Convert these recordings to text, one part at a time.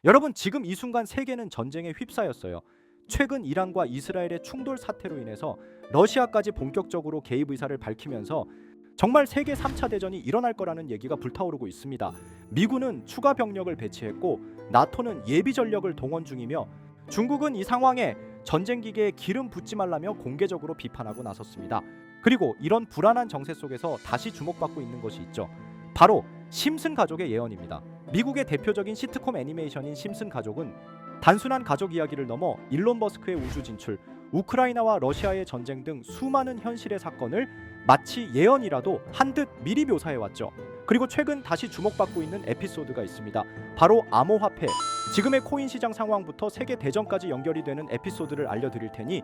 여러분, 지금 이 순간 세계는 전쟁에 휩싸였어요. 최근 이란과 이스라엘의 충돌 사태로 인해서 러시아까지 본격적으로 개입 의사를 밝히면서 정말 세계 3차 대전이 일어날 거라는 얘기가 불타오르고 있습니다. 미군은 추가 병력을 배치했고 나토는 예비 전력을 동원 중이며 중국은 이 상황에 전쟁 기계에 기름 붓지 말라며 공개적으로 비판하고 나섰습니다. 그리고 이런 불안한 정세 속에서 다시 주목받고 있는 것이 있죠. 바로 심슨 가족의 예언입니다. 미국의 대표적인 시트콤 애니메이션인 심슨 가족은 단순한 가족 이야기를 넘어 일론 머스크의 우주 진출, 우크라이나와 러시아의 전쟁 등 수많은 현실의 사건을 마치 예언이라도 한 듯 미리 묘사해왔죠. 그리고 최근 다시 주목받고 있는 에피소드가 있습니다. 바로 암호화폐, 지금의 코인 시장 상황부터 세계 대전까지 연결이 되는 에피소드를 알려드릴 테니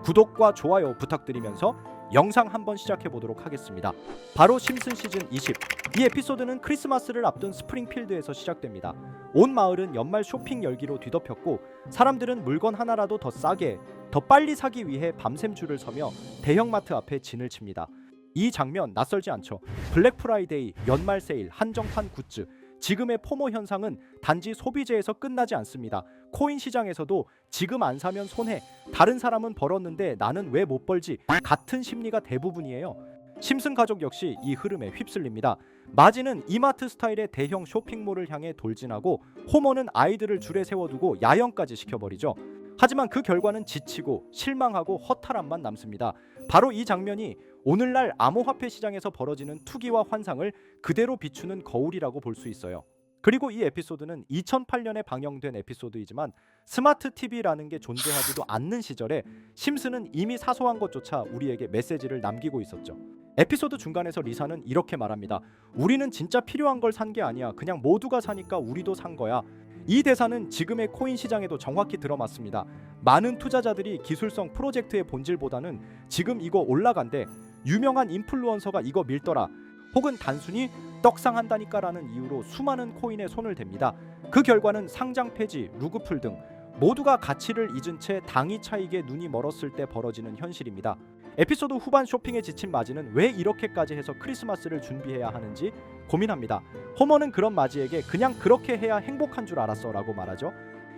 구독과 좋아요 부탁드리면서 영상 한번 시작해 보도록 하겠습니다. 바로 심슨 시즌 20. 이 에피소드는 크리스마스를 앞둔 스프링필드에서 시작됩니다. 온 마을은 연말 쇼핑 열기로 뒤덮였고 사람들은 물건 하나라도 더 싸게, 더 빨리 사기 위해 밤샘 줄을 서며 대형마트 앞에 진을 칩니다. 이 장면 낯설지 않죠? 블랙 프라이데이, 연말 세일, 한정판 굿즈. 지금의 포모 현상은 단지 소비재에서 끝나지 않습니다. 코인 시장에서도 지금 안 사면 손해, 다른 사람은 벌었는데 나는 왜 못 벌지, 같은 심리가 대부분이에요. 심슨 가족 역시 이 흐름에 휩쓸립니다. 마지는 이마트 스타일의 대형 쇼핑몰을 향해 돌진하고 호모는 아이들을 줄에 세워두고 야영까지 시켜버리죠. 하지만 그 결과는 지치고 실망하고 허탈함만 남습니다. 바로 이 장면이 오늘날 암호화폐 시장에서 벌어지는 투기와 환상을 그대로 비추는 거울이라고 볼 수 있어요. 그리고 이 에피소드는 2008년에 방영된 에피소드이지만 스마트 TV라는 게 존재하지도 않는 시절에 심슨은 이미 사소한 것조차 우리에게 메시지를 남기고 있었죠. 에피소드 중간에서 리사는 이렇게 말합니다. 우리는 진짜 필요한 걸 산 게 아니야. 그냥 모두가 사니까 우리도 산 거야. 이 대사는 지금의 코인 시장에도 정확히 들어맞습니다. 많은 투자자들이 기술성 프로젝트의 본질보다는 지금 이거 올라간대, 유명한 인플루언서가 이거 밀더라, 혹은 단순히 떡상한다니까라는 이유로 수많은 코인에 손을 댑니다. 그 결과는 상장 폐지, 루그풀 등 모두가 가치를 잊은 채 당위 차익에 눈이 멀었을 때 벌어지는 현실입니다. 에피소드 후반 쇼핑에 지친 마지는 왜 이렇게까지 해서 크리스마스를 준비해야 하는지 고민합니다. 호머는 그런 마지에게 그냥 그렇게 해야 행복한 줄 알았어 라고 말하죠.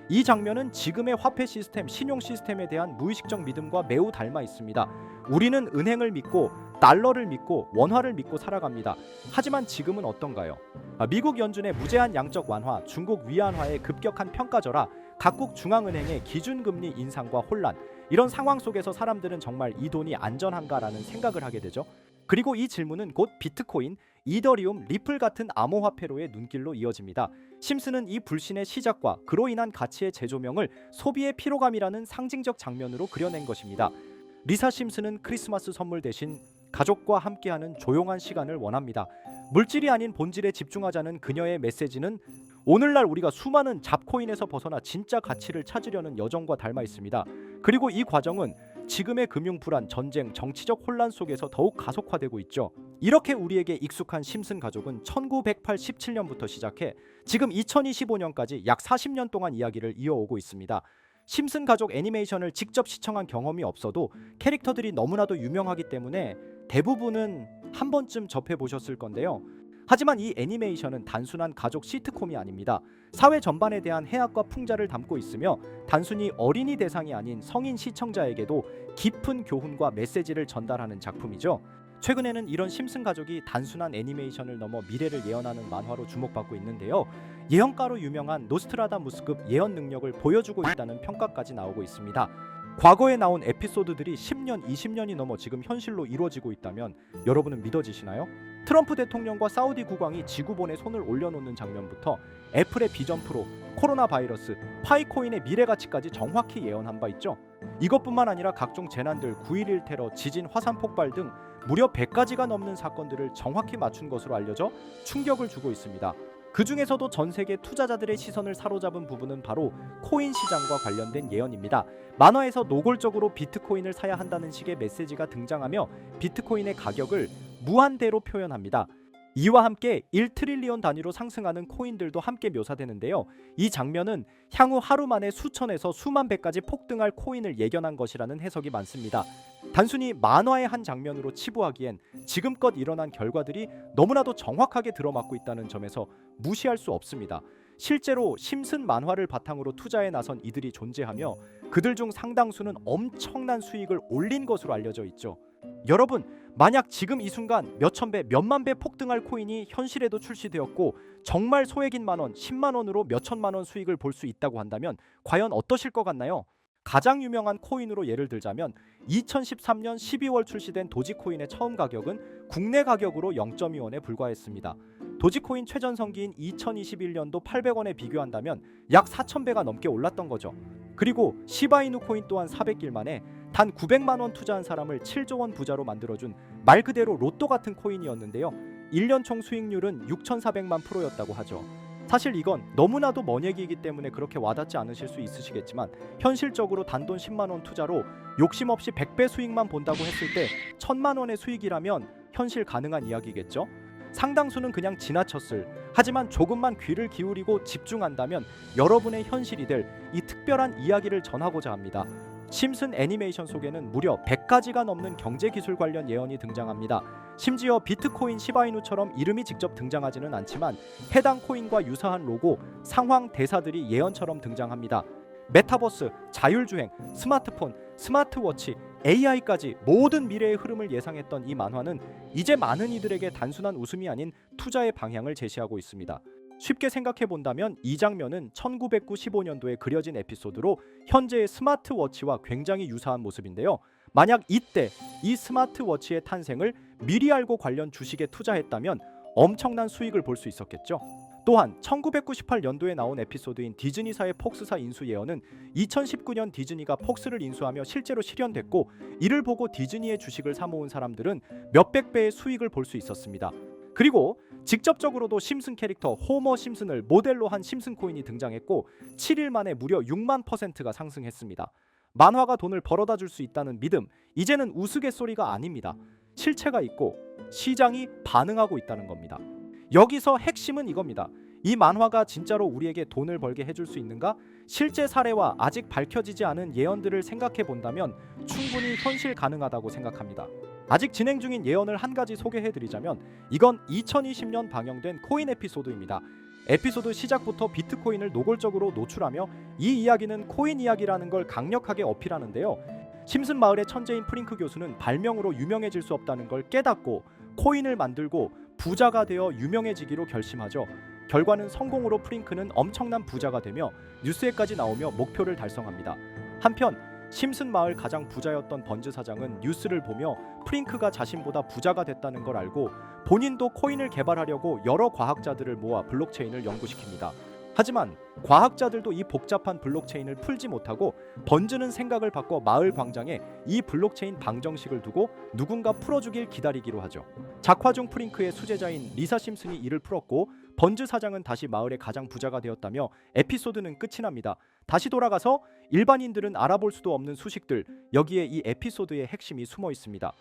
이 장면은 지금의 화폐 시스템, 신용 시스템에 대한 무의식적 믿음과 매우 닮아 있습니다. 우리는 은행을 믿고 달러를 믿고 원화를 믿고 살아갑니다. 하지만 지금은 어떤가요? 미국 연준의 무제한 양적 완화, 중국 위안화의 급격한 평가절하, 각국 중앙은행의 기준금리 인상과 혼란, 이런 상황 속에서 사람들은 정말 이 돈이 안전한가라는 생각을 하게 되죠. 그리고 이 질문은 곧 비트코인, 이더리움, 리플 같은 암호화폐로의 눈길로 이어집니다. 심슨은 이 불신의 시작과 그로 인한 가치의 재조명을 소비의 피로감이라는 상징적 장면으로 그려낸 것입니다. 리사 심슨은 크리스마스 선물 대신 가족과 함께하는 조용한 시간을 원합니다. 물질이 아닌 본질에 집중하자는 그녀의 메시지는 오늘날 우리가 수많은 잡코인에서 벗어나 진짜 가치를 찾으려는 여정과 닮아 있습니다. 그리고 이 과정은 지금의 금융 불안, 전쟁, 정치적 혼란 속에서 더욱 가속화되고 있죠. 이렇게 우리에게 익숙한 심슨 가족은 1987년부터 시작해 지금 2025년까지 약 40년 동안 이야기를 이어오고 있습니다. 심슨 가족 애니메이션을 직접 시청한 경험이 없어도 캐릭터들이 너무나도 유명하기 때문에 대부분은 한 번쯤 접해보셨을 건데요. 하지만 이 애니메이션은 단순한 가족 시트콤이 아닙니다. 사회 전반에 대한 해악과 풍자를 담고 있으며 단순히 어린이 대상이 아닌 성인 시청자에게도 깊은 교훈과 메시지를 전달하는 작품이죠. 최근에는 이런 심슨 가족이 단순한 애니메이션을 넘어 미래를 예언하는 만화로 주목받고 있는데요. 예언가로 유명한 노스트라다무스급 예언 능력을 보여주고 있다는 평가까지 나오고 있습니다. 과거에 나온 에피소드들이 10년, 20년이 넘어 지금 현실로 이루어지고 있다면 여러분은 믿어지시나요? 트럼프 대통령과 사우디 국왕이 지구본에 손을 올려놓는 장면부터 애플의 비전 프로, 코로나 바이러스, 파이코인의 미래 가치까지 정확히 예언한 바 있죠. 이것뿐만 아니라 각종 재난들, 9.11 테러, 지진, 화산 폭발 등 무려 100가지가 넘는 사건들을 정확히 맞춘 것으로 알려져 충격을 주고 있습니다. 그 중에서도 전 세계 투자자들의 시선을 사로잡은 부분은 바로 코인 시장과 관련된 예언입니다. 만화에서 노골적으로 비트코인을 사야 한다는 식의 메시지가 등장하며 비트코인의 가격을 무한대로 표현합니다. 이와 함께 1트릴리온 단위로 상승하는 코인들도 함께 묘사되는데요. 이 장면은 향후 하루 만에 수천에서 수만 배까지 폭등할 코인을 예견한 것이라는 해석이 많습니다. 단순히 만화의 한 장면으로 치부하기엔 지금껏 일어난 결과들이 너무나도 정확하게 들어맞고 있다는 점에서 무시할 수 없습니다. 실제로 심슨 만화를 바탕으로 투자에 나선 이들이 존재하며 그들 중 상당수는 엄청난 수익을 올린 것으로 알려져 있죠. 여러분, 만약 지금 이 순간 몇천 배, 몇만 배 폭등할 코인이 현실에도 출시되었고 정말 소액인 만원, 10만 원으로 몇천만 원 수익을 볼 수 있다고 한다면 과연 어떠실 것 같나요? 가장 유명한 코인으로 예를 들자면 2013년 12월 출시된 도지코인의 처음 가격은 국내 가격으로 0.2원에 불과했습니다. 도지코인 최전성기인 2021년도 800원에 비교한다면 약 4,000배가 넘게 올랐던 거죠. 그리고 시바이누 코인 또한 400일 만에 단 900만 원 투자한 사람을 7조 원 부자로 만들어준 말 그대로 로또 같은 코인이었는데요. 1년 총 수익률은 6,400만 프로였다고 하죠. 사실 이건 너무나도 먼 얘기이기 때문에 그렇게 와닿지 않으실 수 있으시겠지만 현실적으로 단돈 10만 원 투자로 욕심 없이 100배 수익만 본다고 했을 때 1,000만 원의 수익이라면 현실 가능한 이야기겠죠? 상당수는 그냥 지나쳤을, 하지만 조금만 귀를 기울이고 집중한다면 여러분의 현실이 될 이 특별한 이야기를 전하고자 합니다. 심슨 애니메이션 속에는 무려 100가지가 넘는 경제기술 관련 예언이 등장합니다. 심지어 비트코인 시바이누처럼 이름이 직접 등장하지는 않지만 해당 코인과 유사한 로고, 상황, 대사들이 예언처럼 등장합니다. 메타버스, 자율주행, 스마트폰, 스마트워치, AI까지 모든 미래의 흐름을 예상했던 이 만화는 이제 많은 이들에게 단순한 웃음이 아닌 투자의 방향을 제시하고 있습니다. 쉽게 생각해 본다면 이 장면은 1995년도에 그려진 에피소드로 현재의 스마트워치와 굉장히 유사한 모습인데요. 만약 이때 이 스마트워치의 탄생을 미리 알고 관련 주식에 투자했다면 엄청난 수익을 볼 수 있었겠죠. 또한 1998년도에 나온 에피소드인 디즈니사의 폭스사 인수 예언은 2019년 디즈니가 폭스를 인수하며 실제로 실현됐고, 이를 보고 디즈니의 주식을 사모은 사람들은 몇백 배의 수익을 볼 수 있었습니다. 그리고 직접적으로도 심슨 캐릭터 호머 심슨을 모델로 한 심슨 코인이 등장했고 7일 만에 무려 6만 %가 상승했습니다. 만화가 돈을 벌어다 줄 수 있다는 믿음, 이제는 우스갯소리가 아닙니다. 실체가 있고 시장이 반응하고 있다는 겁니다. 여기서 핵심은 이겁니다. 이 만화가 진짜로 우리에게 돈을 벌게 해줄 수 있는가? 실제 사례와 아직 밝혀지지 않은 예언들을 생각해 본다면 충분히 현실 가능하다고 생각합니다. 아직 진행 중인 예언을 한 가지 소개해드리자면 이건 2020년 방영된 코인 에피소드입니다. 에피소드 시작부터 비트코인을 노골적으로 노출하며 이 이야기는 코인 이야기라는 걸 강력하게 어필하는데요. 심슨 마을의 천재인 프링크 교수는 발명으로 유명해질 수 없다는 걸 깨닫고 코인을 만들고 부자가 되어 유명해지기로 결심하죠. 결과는 성공으로 프링크는 엄청난 부자가 되며 뉴스에까지 나오며 목표를 달성합니다. 한편 심슨 마을 가장 부자였던 번즈 사장은 뉴스를 보며 프링크가 자신보다 부자가 됐다는 걸 알고 본인도 코인을 개발하려고 여러 과학자들을 모아 블록체인을 연구시킵니다. 하지만 과학자들도 이 복잡한 블록체인을 풀지 못하고 번즈는 생각을 바꿔 마을 광장에 이 블록체인 방정식을 두고 누군가 풀어주길 기다리기로 하죠. 작화 중 프링크의 수제자인 리사 심슨이 이를 풀었고 번즈 사장은 다시 마을의 가장 부자가 되었다며 에피소드는 끝이 납니다. 다시 돌아가서 일반인들은 알아볼 수도 없는 수식들, 여기에 이 에피소드의 핵심이 숨어 있습니다.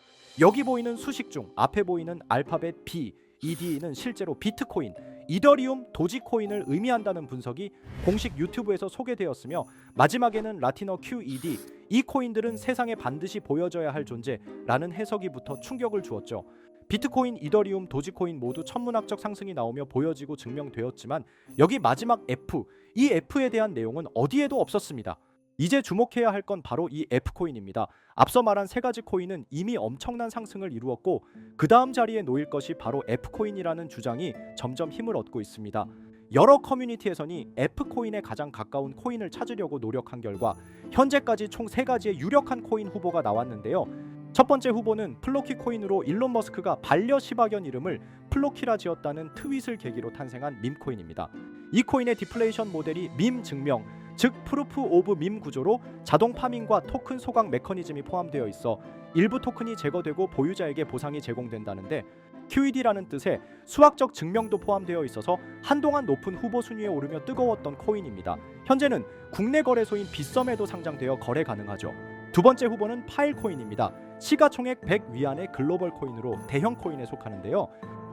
여기 보이는 수식 중 앞에 보이는 알파벳 B, ED는 실제로 비트코인, 이더리움, 도지코인을 의미한다는 분석이 공식 유튜브에서 소개되었으며 마지막에는 라틴어 QED, 이 코인들은 세상에 반드시 보여져야 할 존재라는 해석이 붙어 충격을 주었죠. 비트코인, 이더리움, 도지코인 모두 천문학적 상승이 나오며 보여지고 증명되었지만 여기 마지막 F, 이 F에 대한 내용은 어디에도 없었습니다. 이제 주목해야 할 건 바로 이 F코인입니다. 앞서 말한 세 가지 코인은 이미 엄청난 상승을 이루었고 그 다음 자리에 놓일 것이 바로 F코인이라는 주장이 점점 힘을 얻고 있습니다. 여러 커뮤니티에서는 F코인에 가장 가까운 코인을 찾으려고 노력한 결과 현재까지 총 3가지의 유력한 코인 후보가 나왔는데요. 첫 번째 후보는 플로키 코인으로 일론 머스크가 반려 시바견 이름을 플로키라 지었다는 트윗을 계기로 탄생한 밈코인입니다. 이 코인의 디플레이션 모델이 밈 증명, 즉 프루프 오브 밈 구조로 자동 파밍과 토큰 소각 메커니즘이 포함되어 있어 일부 토큰이 제거되고 보유자에게 보상이 제공된다는데 QED라는 뜻의 수학적 증명도 포함되어 있어서 한동안 높은 후보 순위에 오르며 뜨거웠던 코인입니다. 현재는 국내 거래소인 빗썸에도 상장되어 거래 가능하죠. 두 번째 후보는 파일코인입니다. 시가총액 100 위안의 글로벌 코인으로 대형 코인에 속하는데요.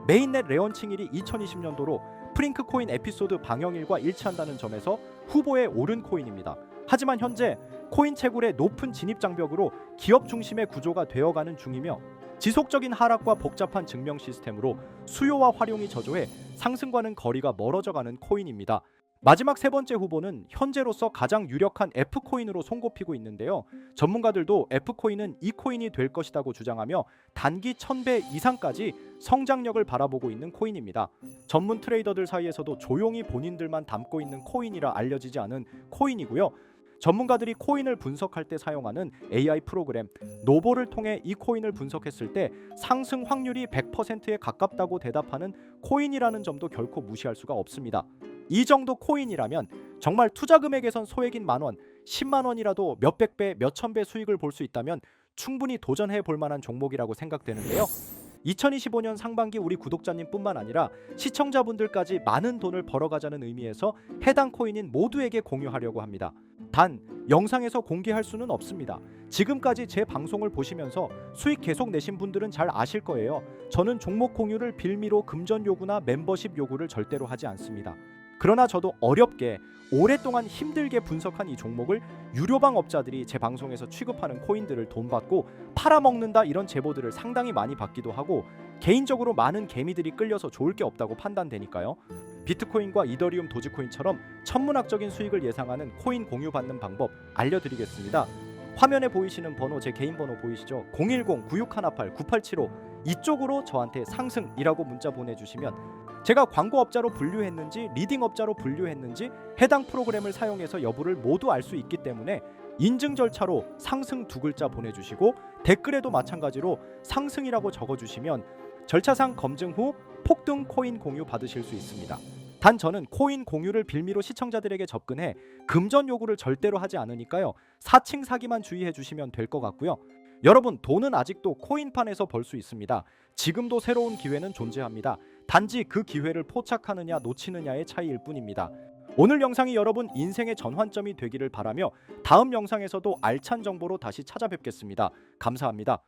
메인넷 레언칭일이 2020년도로 프링크 코인 에피소드 방영일과 일치한다는 점에서 후보에 오른 코인입니다. 하지만 현재 코인 채굴의 높은 진입 장벽으로 기업 중심의 구조가 되어가는 중이며 지속적인 하락과 복잡한 증명 시스템으로 수요와 활용이 저조해 상승과는 거리가 멀어져가는 코인입니다. 마지막 세 번째 후보는 현재로서 가장 유력한 F코인으로 손꼽히고 있는데요. 전문가들도 F코인은 이 코인이 될 것이라고 주장하며 단기 1000배 이상까지 성장력을 바라보고 있는 코인입니다. 전문 트레이더들 사이에서도 조용히 본인들만 담고 있는 코인이라 알려지지 않은 코인이고요. 전문가들이 코인을 분석할 때 사용하는 AI 프로그램 노보를 통해 이 코인을 분석했을 때 상승 확률이 100%에 가깝다고 대답하는 코인이라는 점도 결코 무시할 수가 없습니다. 이 정도 코인이라면 정말 투자 금액에선 소액인 만원, 10만 원이라도 몇백 배, 몇천 배 수익을 볼 수 있다면 충분히 도전해 볼 만한 종목이라고 생각되는데요. 2025년 상반기 우리 구독자님뿐만 아니라 시청자분들까지 많은 돈을 벌어가자는 의미에서 해당 코인인 모두에게 공유하려고 합니다. 단 영상에서 공개할 수는 없습니다. 지금까지 제 방송을 보시면서 수익 계속 내신 분들은 잘 아실 거예요. 저는 종목 공유를 빌미로 금전 요구나 멤버십 요구를 절대로 하지 않습니다. 그러나 저도 어렵게 오랫동안 힘들게 분석한 이 종목을 유료방 업자들이 제 방송에서 취급하는 코인들을 돈 받고 팔아먹는다 이런 제보들을 상당히 많이 받기도 하고 개인적으로 많은 개미들이 끌려서 좋을 게 없다고 판단되니까요. 비트코인과 이더리움 도지코인처럼 천문학적인 수익을 예상하는 코인 공유 받는 방법 알려드리겠습니다. 화면에 보이시는 번호, 제 개인 번호 보이시죠? 010-9618-9875 이쪽으로 저한테 상승이라고 문자 보내주시면 제가 광고업자로 분류했는지 리딩업자로 분류했는지 해당 프로그램을 사용해서 여부를 모두 알 수 있기 때문에 인증 절차로 상승 두 글자 보내주시고 댓글에도 마찬가지로 상승이라고 적어주시면 절차상 검증 후 폭등 코인 공유 받으실 수 있습니다. 단 저는 코인 공유를 빌미로 시청자들에게 접근해 금전 요구를 절대로 하지 않으니까요. 사칭 사기만 주의해 주시면 될 것 같고요. 여러분 돈은 아직도 코인판에서 벌 수 있습니다. 지금도 새로운 기회는 존재합니다. 단지 그 기회를 포착하느냐 놓치느냐의 차이일 뿐입니다. 오늘 영상이 여러분 인생의 전환점이 되기를 바라며 다음 영상에서도 알찬 정보로 다시 찾아뵙겠습니다. 감사합니다.